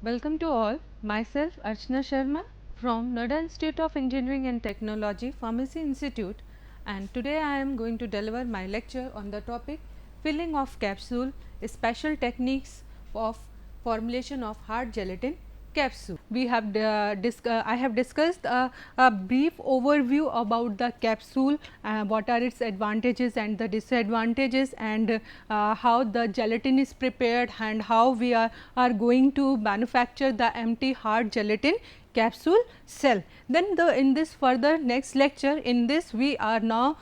Welcome to all. Myself Archana Sharma from Noida Institute of Engineering and Technology, Pharmacy Institute, and today I am going to deliver my lecture on the topic filling of capsule, special techniques of formulation of hard gelatin capsule. I have discussed a brief overview about the capsule, what are its advantages and the disadvantages, and how the gelatin is prepared and how we are going to manufacture the empty hard gelatin capsule cell. Then in this further next lecture, in this we are now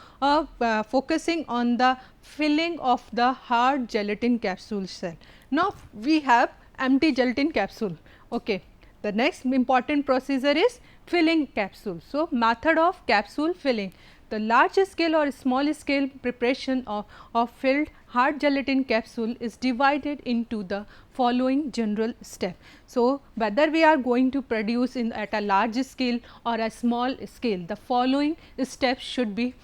focusing on the filling of the hard gelatin capsule cell. Now we have empty gelatin capsule. Okay. The next important procedure is filling capsule. So, method of capsule filling. The large scale or small scale preparation of filled hard gelatin capsule is divided into the following general step. So, whether we are going to produce at a large scale or a small scale, the following steps should be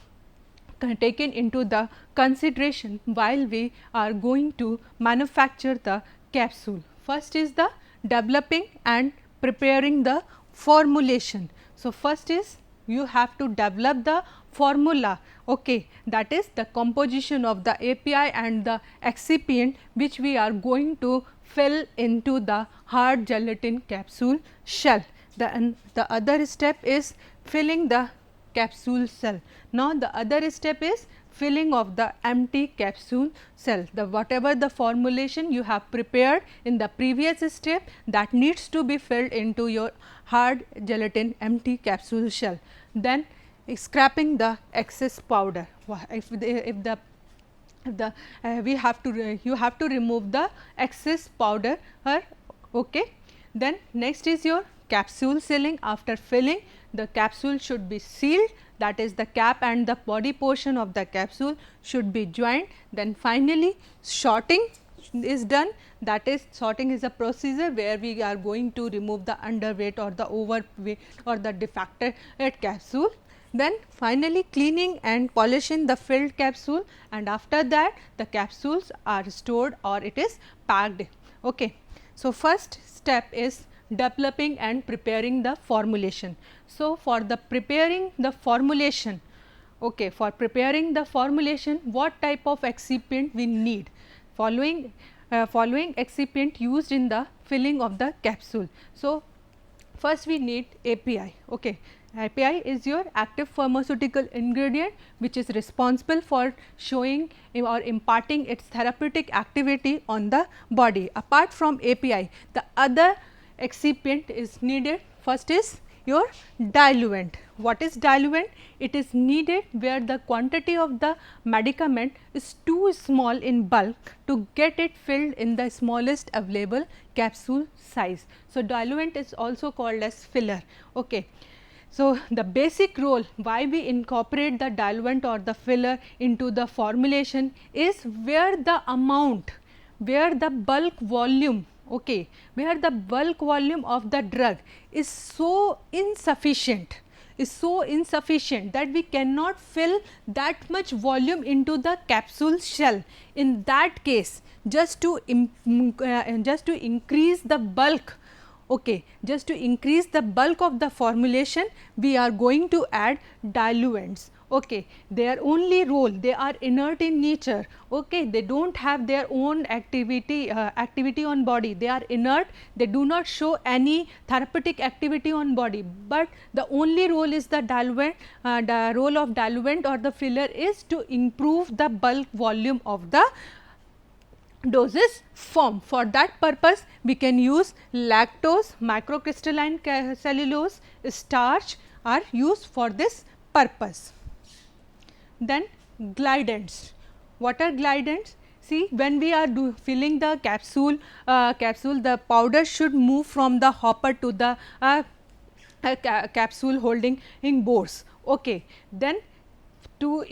taken into the consideration while we are going to manufacture the capsule. First is the developing and preparing the formulation. So, first is you have to develop the formula, okay, that is the composition of the API and the excipient which we are going to fill into the hard gelatin capsule shell. The other step is filling the capsule cell. Now, the other step is filling of the empty capsule cell. The whatever the formulation you have prepared in the previous step, that needs to be filled into your hard gelatin empty capsule shell. Then scrapping the excess powder. If the we have to you have to remove the excess powder. Okay. Then next is your capsule sealing. After filling, the capsule should be sealed, that is the cap and the body portion of the capsule should be joined. Then finally, sorting is done, that is sorting is a procedure where we are going to remove the underweight or the overweight or the defected capsule. Then finally, cleaning and polishing the filled capsule, and after that the capsules are stored or it is packed. Okay. So, first step is developing and preparing the formulation. So, for the preparing the formulation, okay, for preparing the formulation, what type of excipient we need? Following excipient used in the filling of the capsule. So, first we need API. Okay. API is your active pharmaceutical ingredient which is responsible for showing or imparting its therapeutic activity on the body. Apart from API, the other excipient is needed. First is your diluent. What is diluent? It is needed where the quantity of the medicament is too small in bulk to get it filled in the smallest available capsule size. So, diluent is also called as filler. Okay. So, the basic role why we incorporate the diluent or the filler into the formulation is where the amount, where the bulk volume, okay, where the bulk volume of the drug is so insufficient, that we cannot fill that much volume into the capsule shell. In that case, just to increase the bulk, okay, just to increase the bulk of the formulation, we are going to add diluents. Okay. Their only role, they are inert in nature. Okay. They do not have their own activity on body, they are inert, they do not show any therapeutic activity on body, but the only role is the diluent, the role of diluent or the filler is to improve the bulk volume of the doses form. For that purpose, we can use lactose, microcrystalline cellulose, starch are used for this purpose. Then glidants. What are glidants? See, when we are filling the capsule, the powder should move from the hopper to the capsule holding in bores. Okay. Then to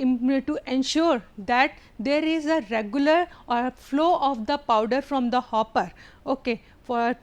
ensure that there is a regular flow of the powder from the hopper. Okay. For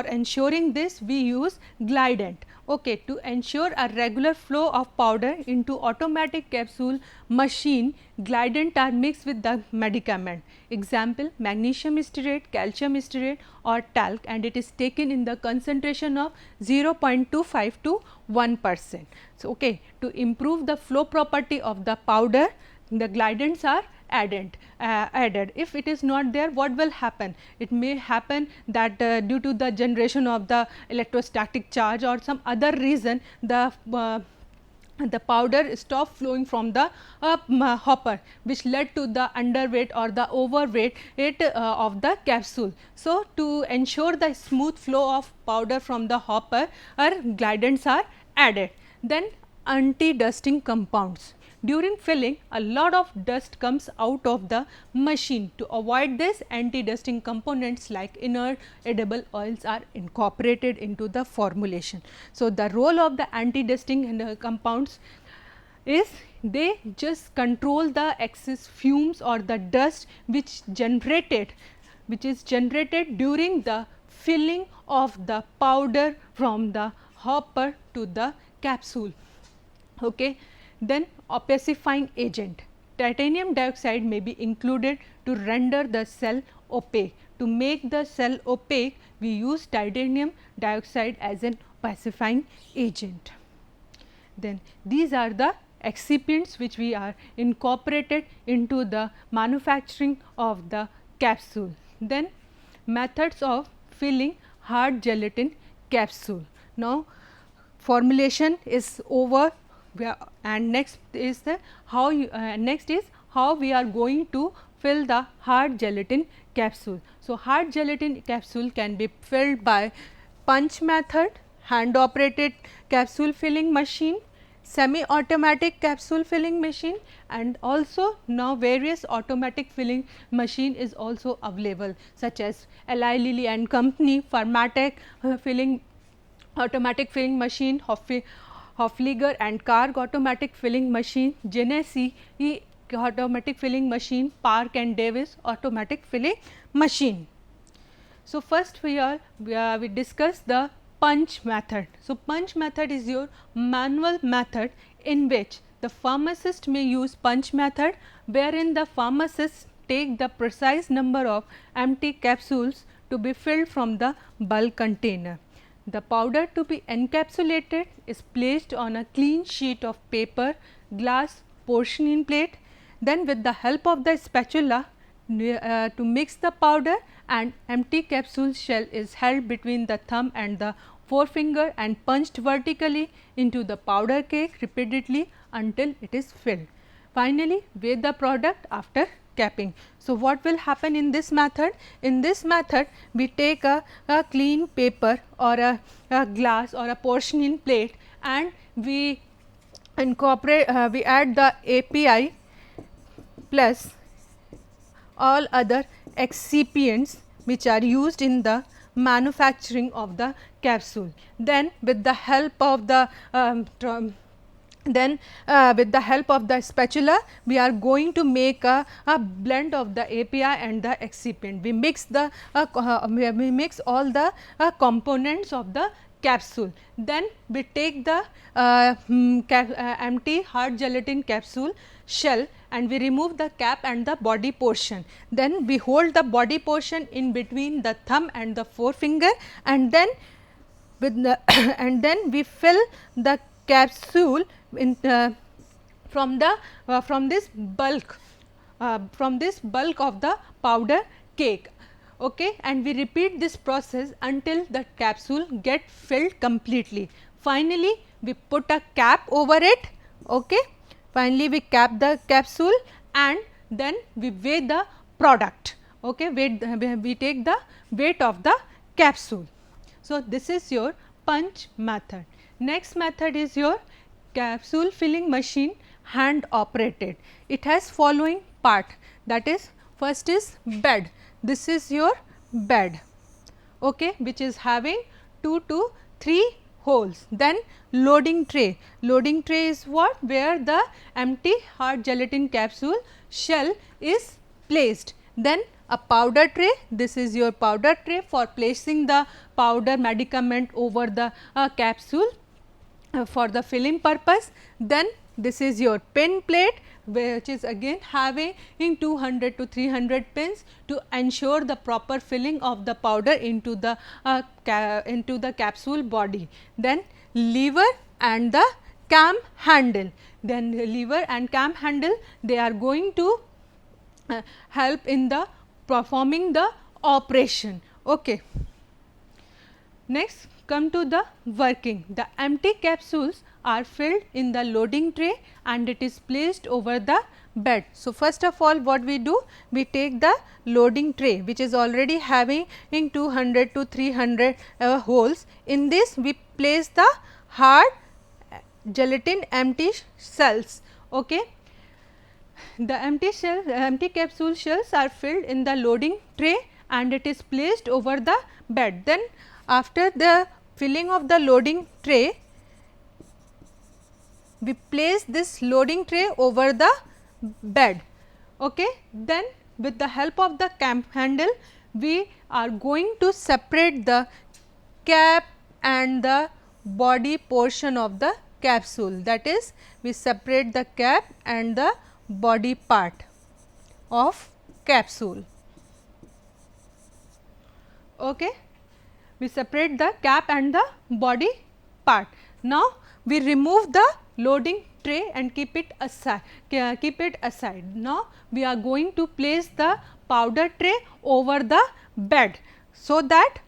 ensuring this, we use glidant. Okay, to ensure a regular flow of powder into automatic capsule machine, glidant are mixed with the medicament. Example, magnesium stearate, calcium stearate or talc, and it is taken in the concentration of 0.25 to 1%. So, okay, to improve the flow property of the powder, the glidants are added. If it is not there, what will happen? It may happen that due to the generation of the electrostatic charge or some other reason, the powder stop flowing from the hopper, which led to the underweight or the overweight of the capsule. So, to ensure the smooth flow of powder from the hopper, glidants are added. Then anti-dusting compounds. During filling, a lot of dust comes out of the machine. To avoid this, anti-dusting components like inert edible oils are incorporated into the formulation. So, the role of the anti-dusting compounds is they just control the excess fumes or the dust which is generated during the filling of the powder from the hopper to the capsule. Okay. Then opacifying agent. Titanium dioxide may be included to render the cell opaque. To make the cell opaque, we use titanium dioxide as an opacifying agent. Then these are the excipients which we are incorporated into the manufacturing of the capsule. Then methods of filling hard gelatin capsule. Now formulation is over, and next is how we are going to fill the hard gelatin capsule. So, hard gelatin capsule can be filled by punch method, hand operated capsule filling machine, semi automatic capsule filling machine, and also now various automatic filling machine is also available, such as Eli Lilly and Company, Pharmatech automatic filling machine, Hofliger and Karg automatic filling machine, Genesee automatic filling machine, Park and Davis automatic filling machine. So, first we discuss the punch method. So, punch method is your manual method in which the pharmacist may use punch method, wherein the pharmacist take the precise number of empty capsules to be filled from the bulk container. The powder to be encapsulated is placed on a clean sheet of paper, glass, porcelain plate. Then with the help of the spatula to mix the powder, and empty capsule shell is held between the thumb and the forefinger and punched vertically into the powder cake repeatedly until it is filled. Finally, weigh the product after capping. So, what will happen in this method? In this method, we take a clean paper or a glass or a porcelain plate, and we incorporate, we add the API plus all other excipients which are used in the manufacturing of the capsule. Then with the help of the spatula, we are going to make a blend of the API and the excipient. We mix all the components of the capsule. Then we take the empty hard gelatin capsule shell and we remove the cap and the body portion. Then we hold the body portion in between the thumb and the forefinger, and then and then we fill the capsule in from this bulk of the powder cake. Okay, and we repeat this process until the capsule get filled completely. Finally, we put a cap over it. Okay, finally we cap the capsule and then we weigh the product. Okay, we take the weight of the capsule. So, this is your punch method. Next method is your capsule filling machine, hand operated. It has following part, that is, first is bed. This is your bed, okay, which is having 2 to 3 holes. Then loading tray. Loading tray is what? Where the empty hard gelatin capsule shell is placed. Then a powder tray. This is your powder tray for placing the powder medicament over the capsule. for the filling purpose. Then this is your pin plate, which is again having 200 to 300 pins to ensure the proper filling of the powder into the capsule body. Then lever and the cam handle. Then lever and cam handle, they are going to help in the performing the operation. Okay. Next, come to the working. The empty capsules are filled in the loading tray and it is placed over the bed. So, first of all what we do, we take the loading tray which is already having 200 to 300 holes. In this we place the hard gelatin empty cells. Okay. The empty capsule shells are filled in the loading tray and it is placed over the bed. Then after the filling of the loading tray, we place this loading tray over the bed. Okay. Then with the help of the cam handle, we are going to separate the cap and the body portion of the capsule. That is, we separate the cap and the body part of capsule. Okay. We separate the cap and the body part. Now, we remove the loading tray and keep it aside. Now, we are going to place the powder tray over the bed, so that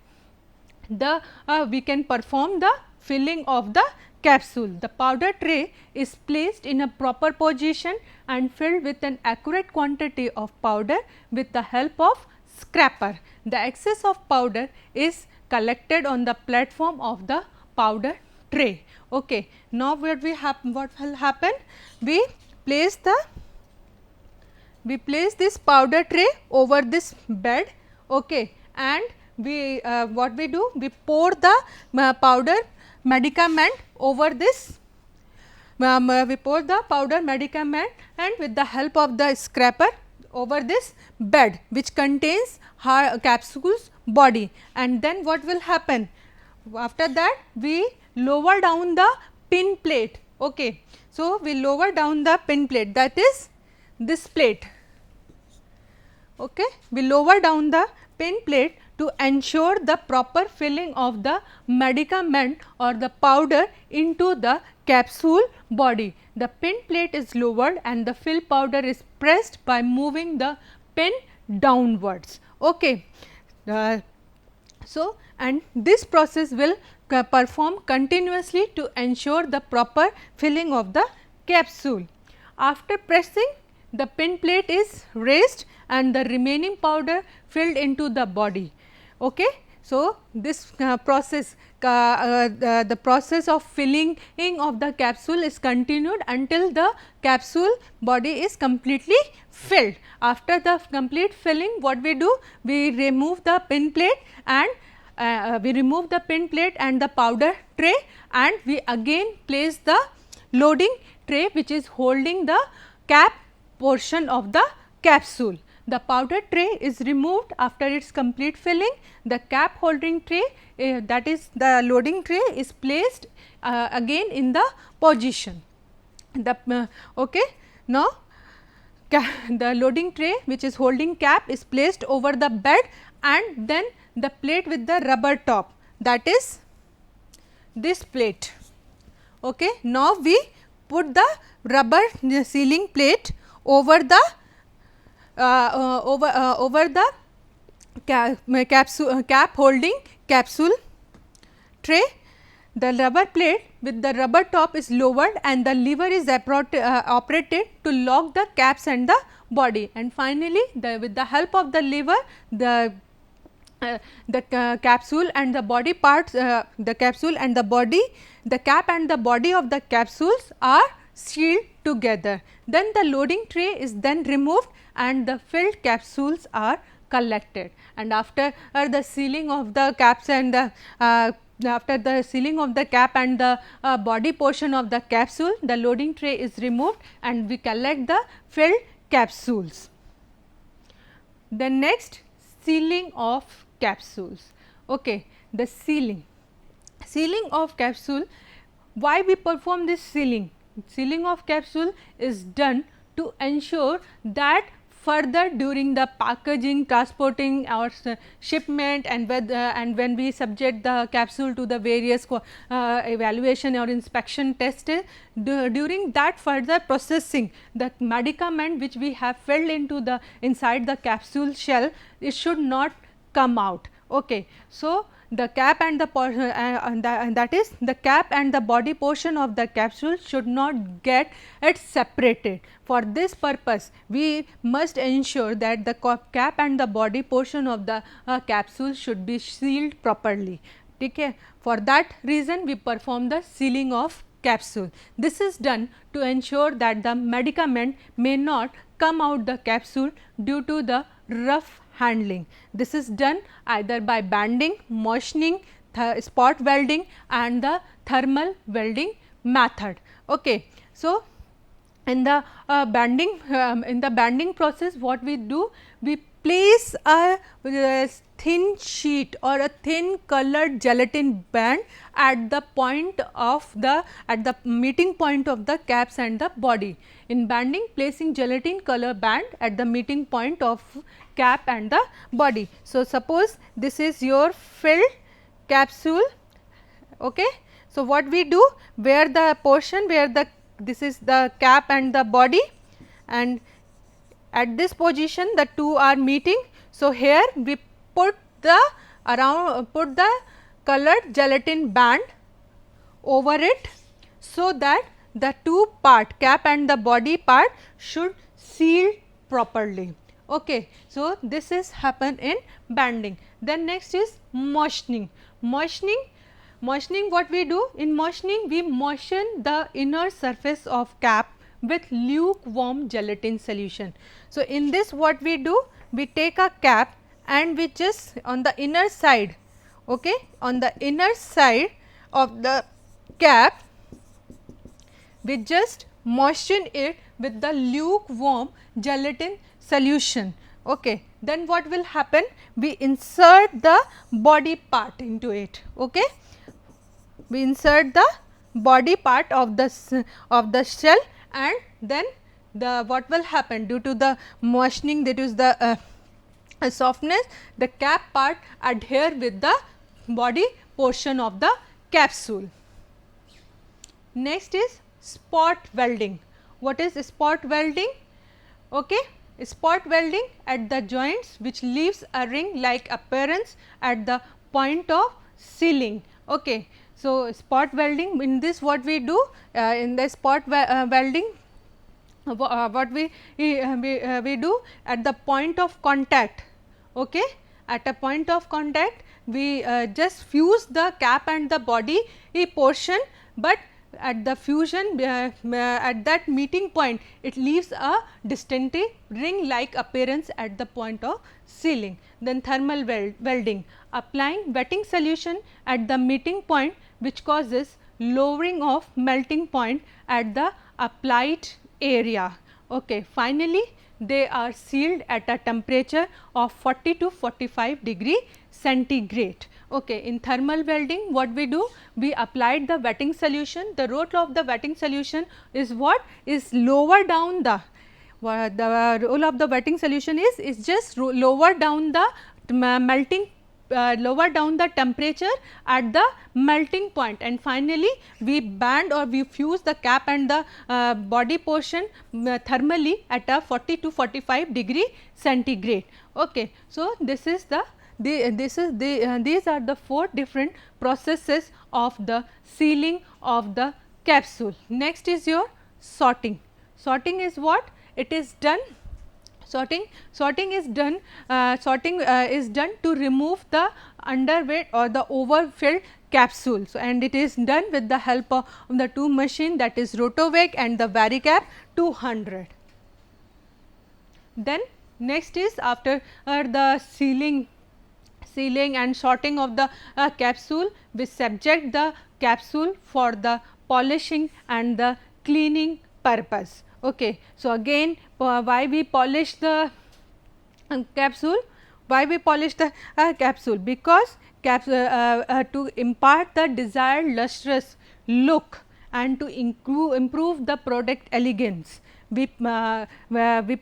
the we can perform the filling of the capsule. The powder tray is placed in a proper position and filled with an accurate quantity of powder with the help of scraper. The excess of powder is collected on the platform of the powder tray. Okay. Now, what will happen? We place this powder tray over this bed. Okay. And we what we do? We pour the powder medicament over this. We pour the powder medicament and with the help of the scraper over this bed which contains capsule's body. And then what will happen? After that we lower down the pin plate. Okay. So, we lower down the pin plate, that is this plate. Okay. We lower down the pin plate to ensure the proper filling of the medicament or the powder into the capsule body. The pin plate is lowered and the fill powder is pressed by moving the pin downwards. Okay. So, and this process will perform continuously to ensure the proper filling of the capsule. After pressing, the pin plate is raised and the remaining powder filled into the body. Okay. So, this process the process of filling of the capsule is continued until the capsule body is completely filled. After the complete filling, what we do? We remove the pin plate and the powder tray, and we again place the loading tray which is holding the cap portion of the capsule. The powder tray is removed after its complete filling. The cap holding tray, that is the loading tray, is placed again in the position. Okay. Now, the loading tray which is holding cap is placed over the bed and then the plate with the rubber top, that is this plate. Okay. Now, we put the rubber sealing plate over the cap holding capsule tray. The rubber plate with the rubber top is lowered and the lever is operated to lock the caps and the body, and finally, with the help of the lever, the capsule and the body parts, the capsule and the body, the cap and the body of the capsules are sealed together. Then the loading tray is then removed and the filled capsules are collected, and after the sealing of the caps and the after the sealing of the cap and the body portion of the capsule, the loading tray is removed and we collect the filled capsules. The next, sealing of capsules. Okay. The sealing of capsule, why we perform this sealing? Sealing of capsule is done to ensure that further during the packaging, transporting or shipment, and whether and when we subject the capsule to the various evaluation or inspection test, during that further processing, the medicament which we have filled into the inside the capsule shell, it should not come out. Okay. So, the cap and the and that is the cap and the body portion of the capsule should not get it separated. For this purpose, we must ensure that the cap and the body portion of the capsule should be sealed properly. Okay. For that reason, we perform the sealing of capsule. This is done to ensure that the medicament may not come out the capsule due to the rough handling. This is done either by banding, moistening, spot welding and the thermal welding method. Okay. So, in the banding process, what we do, we place a thin sheet or a thin colored gelatin band at the point of the meeting point of the caps and the body. In banding, placing gelatin color band at the meeting point of cap and the body. So, suppose this is your filled capsule. Okay. So, what we do, where the portion where the this is the cap and the body, and at this position the two are meeting. So, here we put the colored gelatin band over it, so that the two part, cap and the body part, should seal properly. Okay. So, this is happen in banding. Then next is moistening. Moistening, what we do in moistening, we moisten the inner surface of cap with lukewarm gelatin solution. So, in this what we do, we take a cap and we just on the inner side, okay, on the inner side of the cap, we just moisten it with the lukewarm gelatin solution. Okay. Then what will happen? We insert the body part into it. Okay. We insert the body part of the shell, and then the what will happen due to the moistening, that is the softness, the cap part adhere with the body portion of the capsule. Next is spot welding. What is spot welding? Okay. Spot welding at the joints which leaves a ring like appearance at the point of sealing. Okay. So, spot welding, in this what we do, in the spot welding, what we do at the point of contact. Okay. At a point of contact, we just fuse the cap and the body portion, but at the fusion at that meeting point, it leaves a distinctive ring like appearance at the point of sealing. Then thermal welding, applying wetting solution at the meeting point, which causes lowering of melting point at the applied area. Okay. Finally, they are sealed at a temperature of 40 to 45 degree centigrade. Okay. In thermal welding, what we do, we applied the wetting solution. The role of the wetting solution is what? Is lower down the role of the wetting solution is just lower down the melting lower down the temperature at the melting point, and finally, we band or we fuse the cap and the body portion thermally at a 40 to 45 degree centigrade. Okay. So, this is these are the 4 different processes of the sealing of the capsule. Next is your sorting. Sorting is what? It is done. Sorting is done to remove the underweight or the overfilled capsule. So, and it is done with the help of the 2 machine, that is Rotovec and the Varicap 200. Then next is after the sealing and sorting of the capsule, we subject the capsule for the polishing and the cleaning purpose. Okay. So, again why we polish the capsule? Why we polish the capsule? Because to impart the desired lustrous look and to improve the product elegance. We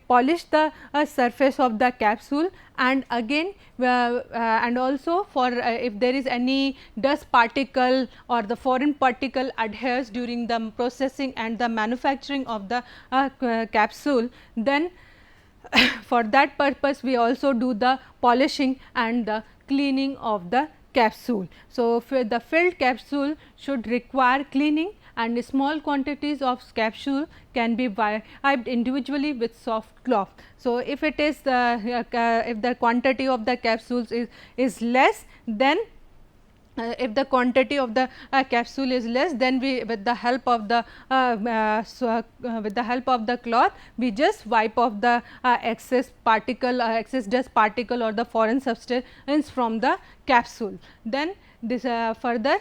polish the surface of the capsule, and again and also for if there is any dust particle or the foreign particle adheres during the processing and the manufacturing of the capsule, then for that purpose we also do the polishing and the cleaning of the capsule. So, the filled capsule should require cleaning, and small quantities of capsule can be wiped individually with soft cloth. So, if it is if the quantity of the capsules is less, then if the quantity of the capsule is less, then we with the help of the with the help of the cloth, we just wipe off the excess particle, excess dust particle or the foreign substance from the capsule. Then this further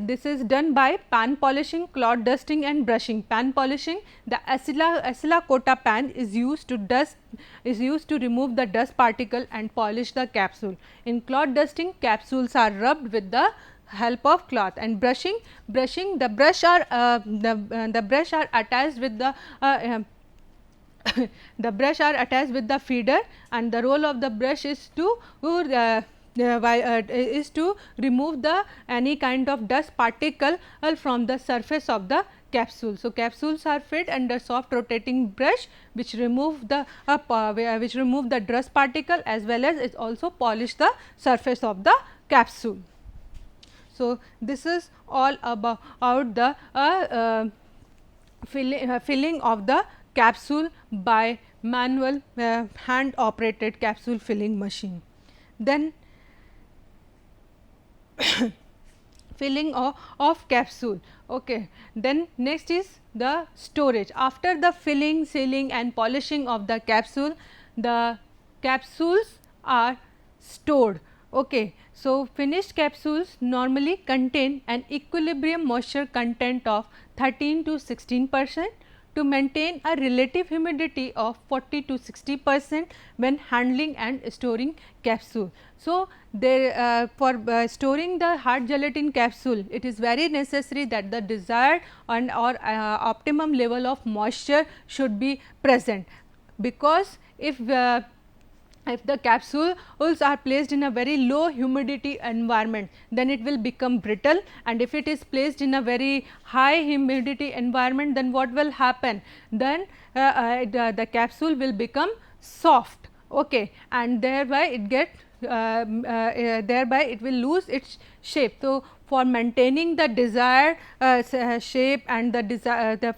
this is done by pan polishing, cloth dusting and brushing. Pan polishing, the Acela Cotta pan is used to remove the dust particle and polish the capsule. In cloth dusting, capsules are rubbed with the help of cloth, and brushing the brush are attached with the the brush are attached with the feeder, and the role of the brush is to remove the any kind of dust particle from the surface of the capsule. So, capsules are fed under soft rotating brush which remove the dust particle, as well as it also polish the surface of the capsule. So, this is all about the filling of the capsule by manual hand operated capsule filling machine. Then filling of capsule. Okay. Then next is the storage. After the filling, sealing and polishing of the capsules are stored. Okay. So, finished capsules normally contain an equilibrium moisture content of 13 to 16% to maintain a relative humidity of 40 to 60% when handling and storing capsule. So, there for storing the hard gelatin capsule, it is very necessary that the desired and or optimum level of moisture should be present, because if the capsules are placed in a very low humidity environment, then it will become brittle, and if it is placed in a very high humidity environment, then what will happen? Then the capsule will become soft, okay, and thereby it will lose its shape. So, for maintaining the desired shape and the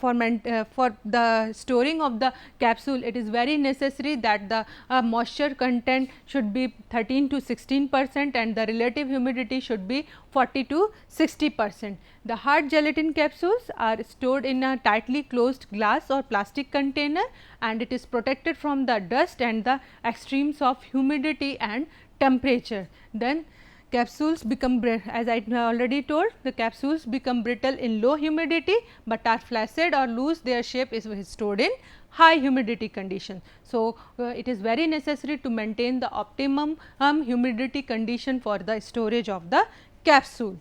for the storing of the capsule, it is very necessary that the moisture content should be 13 to 16% and the relative humidity should be 40 to 60%. The hard gelatin capsules are stored in a tightly closed glass or plastic container, and it is protected from the dust and the extremes of humidity and temperature. Then capsules become, as I already told, the capsules become brittle in low humidity, but are flaccid or lose their shape is stored in high humidity condition. So, it is very necessary to maintain the optimum humidity condition for the storage of the capsule.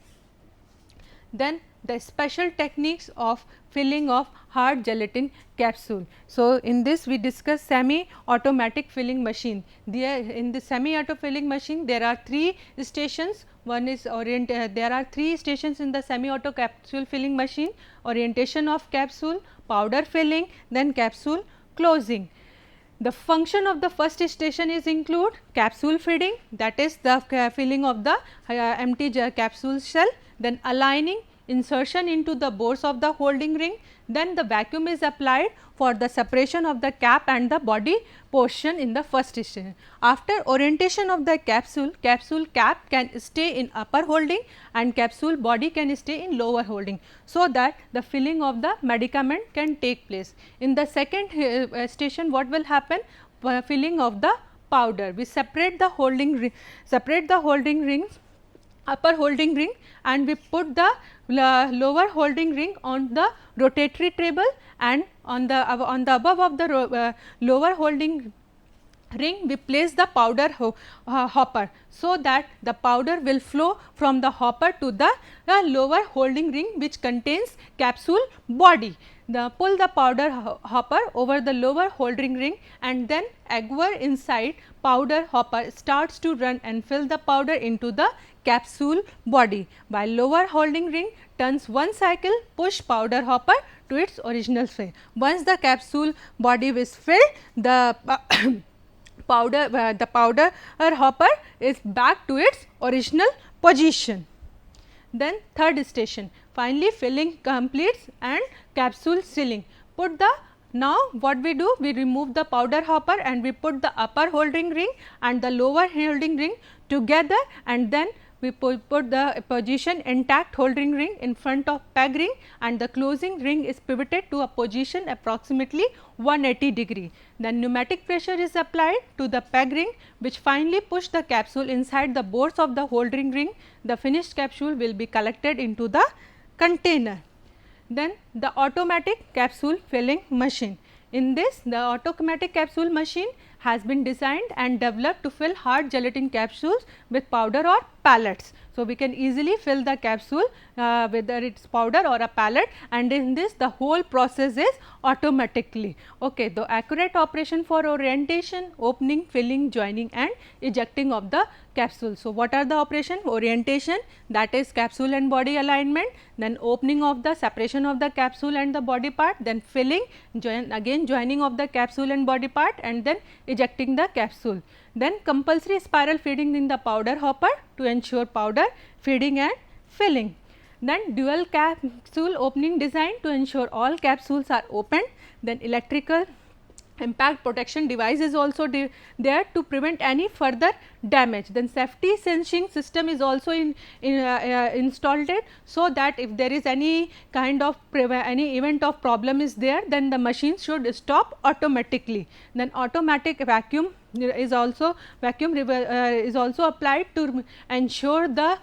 Then the special techniques of filling of hard gelatin capsule. So, in this we discuss semi automatic filling machine. In the semi auto filling machine there are 3 stations. One is there are 3 stations in the semi auto capsule filling machine: orientation of capsule, powder filling, then capsule closing. The function of the first station is include capsule feeding, that is the filling of the empty capsule shell, then aligning, insertion into the bores of the holding ring, then the vacuum is applied for the separation of the cap and the body portion in the first station. After orientation of the capsule, capsule cap can stay in upper holding and capsule body can stay in lower holding, so that the filling of the medicament can take place. In the second station, what will happen? Filling of the powder. We separate the holding rings, upper holding ring, and we put the lower holding ring on the rotatory table, and on the above of the lower holding ring we place the powder hopper, so that the powder will flow from the hopper to the lower holding ring which contains capsule body. Pull the powder hopper over the lower holding ring, and then agar inside powder hopper starts to run and fill the powder into the capsule body, while lower holding ring turns one cycle, push powder hopper to its original fill. Once the capsule body is filled, the powder hopper is back to its original position. Then third station, finally filling completes and capsule sealing. Now what we do, we remove the powder hopper and we put the upper holding ring and the lower holding ring together, and then we put the position intact holding ring in front of peg ring, and the closing ring is pivoted to a position approximately 180 degree. Then pneumatic pressure is applied to the peg ring, which finally push the capsule inside the bores of the holding ring. The finished capsule will be collected into the container. Then the automatic capsule filling machine. In this, the automatic capsule machine has been designed and developed to fill hard gelatin capsules with powder or pellets. So, we can easily fill the capsule whether it is powder or a pellet, and in this the whole process is automatically. Okay, the accurate operation for orientation, opening, filling, joining and ejecting of the capsule. So, what are the operation? Orientation, that is capsule and body alignment, then opening of the separation of the capsule and the body part, then filling, again joining of the capsule and body part, and then ejecting the capsule. Then compulsory spiral feeding in the powder hopper to ensure powder feeding and filling. Then dual capsule opening design to ensure all capsules are opened. Then electrical impact protection device is also there to prevent any further damage. Then safety sensing system is also installed it, so that if there is any kind of any event of problem is there, then the machine should stop automatically. Then automatic vacuum is also applied to ensure the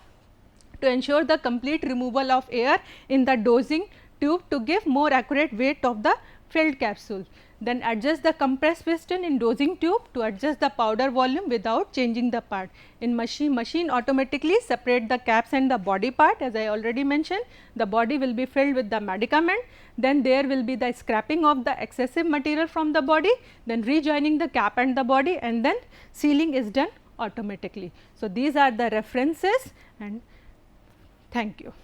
complete removal of air in the dosing tube to give more accurate weight of the filled capsule. Then adjust the compressed piston in dosing tube to adjust the powder volume without changing the part. In machine automatically separate the caps and the body part, as I already mentioned. The body will be filled with the medicament, then there will be the scrapping of the excessive material from the body, then rejoining the cap and the body, and then sealing is done automatically. So, these are the references, and thank you.